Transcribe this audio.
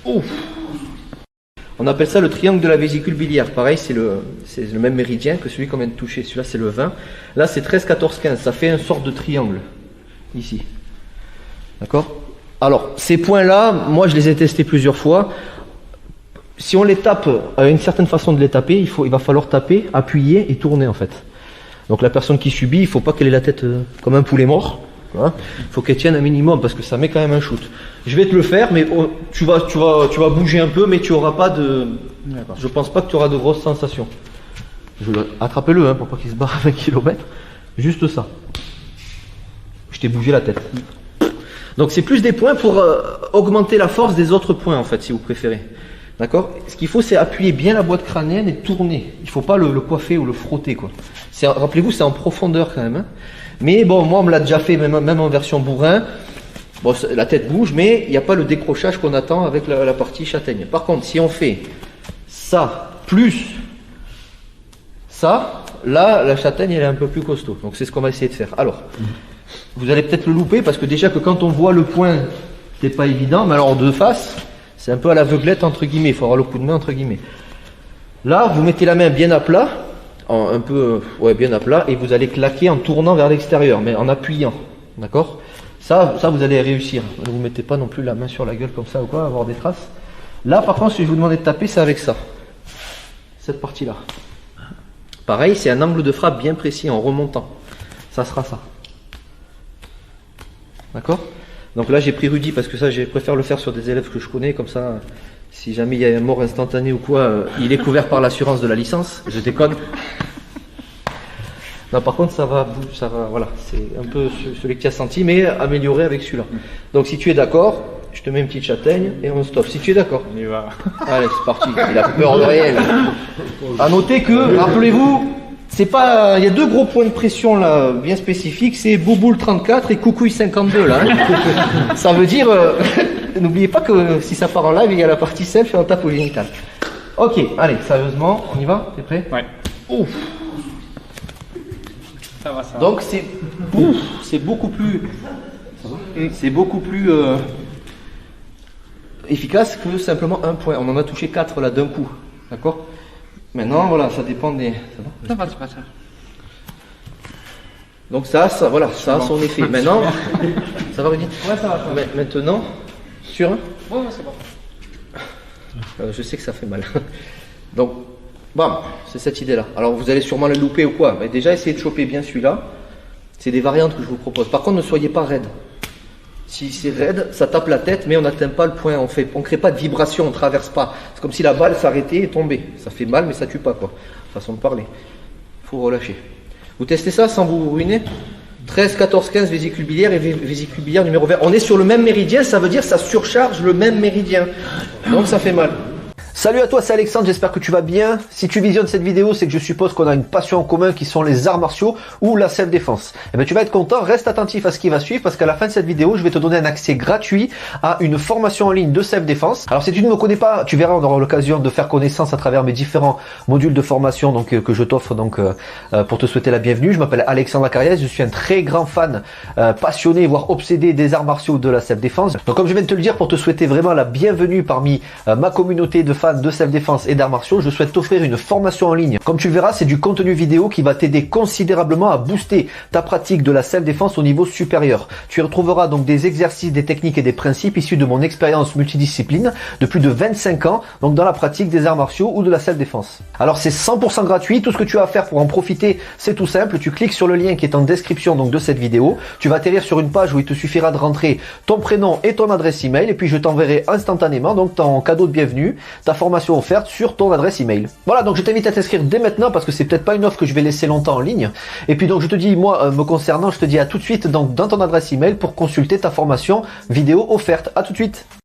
Ouf. On appelle ça le triangle de la vésicule biliaire. Pareil, c'est le même méridien que celui qu'on vient de toucher. Celui-là, c'est le 20. Là, c'est 13, 14, 15. Ça fait une sorte de triangle. Ici. D'accord? Alors, ces points-là, moi, je les ai testés plusieurs fois. Si on les tape, une certaine façon de les taper, il va falloir taper, appuyer et tourner, en fait. Donc, la personne qui subit, il ne faut pas qu'elle ait la tête comme un poulet mort. Il faut qu'elle tienne un minimum parce que ça met quand même un shoot. Je vais te le faire, mais tu vas bouger un peu, mais tu auras pas de. Je pense pas que tu auras de grosses sensations. Attrapez-le pour pas qu'il se barre à 20 km. Juste ça. Je t'ai bougé la tête. Donc c'est plus des points pour augmenter la force des autres points en fait, si vous préférez. D'accord? Ce qu'il faut, c'est appuyer bien la boîte crânienne et tourner. Il faut pas le coiffer ou le frotter quoi. Rappelez-vous, c'est en profondeur quand même. Mais bon, moi on me l'a déjà fait, même en version bourrin. Bon, la tête bouge, mais il n'y a pas le décrochage qu'on attend avec la partie châtaigne. Par contre, si on fait ça, plus ça, là, la châtaigne, elle est un peu plus costaud. Donc, c'est ce qu'on va essayer de faire. Alors, vous allez peut-être le louper, parce que déjà que quand on voit le point, c'est pas évident. Mais alors, de face, c'est un peu à l'aveuglette, entre guillemets. Il faut avoir le coup de main, entre guillemets. Là, vous mettez la main bien à plat, bien à plat, et vous allez claquer en tournant vers l'extérieur, mais en appuyant. D'accord ? Ça, vous allez réussir. Ne vous mettez pas non plus la main sur la gueule comme ça ou quoi, avoir des traces. Là, par contre, si je vous demandais de taper, c'est avec ça. Cette partie-là. Pareil, c'est un angle de frappe bien précis en remontant. Ça sera ça. D'accord? Donc là, j'ai pris Rudy parce que ça, je préfère le faire sur des élèves que je connais. Comme ça, si jamais il y a une mort instantanée ou quoi, il est couvert par l'assurance de la licence. Je déconne. Non, par contre, voilà, c'est un peu celui que tu as senti, mais amélioré avec celui-là. Donc, si tu es d'accord, je te mets une petite châtaigne et on stop. Si tu es d'accord. On y va. Allez, c'est parti. Il a peur de rien. À noter que, rappelez-vous, c'est pas, il y a deux gros points de pression là, bien spécifiques, c'est Bouboule 34 et Coucouille 52 là. Hein. Ça veut dire, n'oubliez pas que si ça part en live, il y a la partie self et on tape au génital. Ok, allez, sérieusement, on y va? T'es prêt? Ouais. Ouf. Ça va, ça va. Donc c'est beaucoup plus efficace que simplement un point. On en a touché 4 là d'un coup, d'accord? Maintenant voilà, ça dépend des. Ça va, c'est pas ça. Donc ça a son effet. Maintenant, ça va Rudy? Ouais, ça va. Maintenant, sûr? Ouais, c'est bon. Je sais que ça fait mal. Donc. Bam, c'est cette idée-là. Alors vous allez sûrement le louper ou quoi, mais déjà essayez de choper bien celui-là. C'est des variantes que je vous propose. Par contre, ne soyez pas raide. Si c'est raide, ça tape la tête, mais on n'atteint pas le point. On crée pas de vibration, on ne traverse pas. C'est comme si la balle s'arrêtait et tombait. Ça fait mal, mais ça tue pas quoi. Façon de parler. Faut relâcher. Vous testez ça sans vous ruiner. 13, 14, 15 vésicule biliaire et vésicule biliaire numéro 20. On est sur le même méridien, ça veut dire que ça surcharge le même méridien. Donc ça fait mal. Salut à toi, c'est Alexandre, j'espère que tu vas bien. Si tu visionnes cette vidéo, c'est que je suppose qu'on a une passion en commun qui sont les arts martiaux ou la self-défense. Eh bien, tu vas être content, reste attentif à ce qui va suivre parce qu'à la fin de cette vidéo, je vais te donner un accès gratuit à une formation en ligne de self-défense. Alors, si tu ne me connais pas, tu verras, on aura l'occasion de faire connaissance à travers mes différents modules de formation que je t'offre pour te souhaiter la bienvenue. Je m'appelle Alexandre Acariès, je suis un très grand fan, passionné, voire obsédé des arts martiaux de la self-défense. Donc, comme je viens de te le dire, pour te souhaiter vraiment la bienvenue parmi ma communauté de fans de self-défense et d'arts martiaux, je souhaite t'offrir une formation en ligne. Comme tu le verras, c'est du contenu vidéo qui va t'aider considérablement à booster ta pratique de la self-défense au niveau supérieur. Tu y retrouveras donc des exercices, des techniques et des principes issus de mon expérience multidiscipline de plus de 25 ans, donc dans la pratique des arts martiaux ou de la self-défense. Alors c'est 100% gratuit, tout ce que tu as à faire pour en profiter, c'est tout simple, tu cliques sur le lien qui est en description donc de cette vidéo, tu vas atterrir sur une page où il te suffira de rentrer ton prénom et ton adresse email et puis je t'enverrai instantanément donc ton cadeau de bienvenue, ta formation offerte sur ton adresse email. Voilà, donc je t'invite à t'inscrire dès maintenant parce que c'est peut-être pas une offre que je vais laisser longtemps en ligne. Et puis donc je te dis, moi me concernant, je te dis à tout de suite donc dans ton adresse email pour consulter ta formation vidéo offerte. À tout de suite.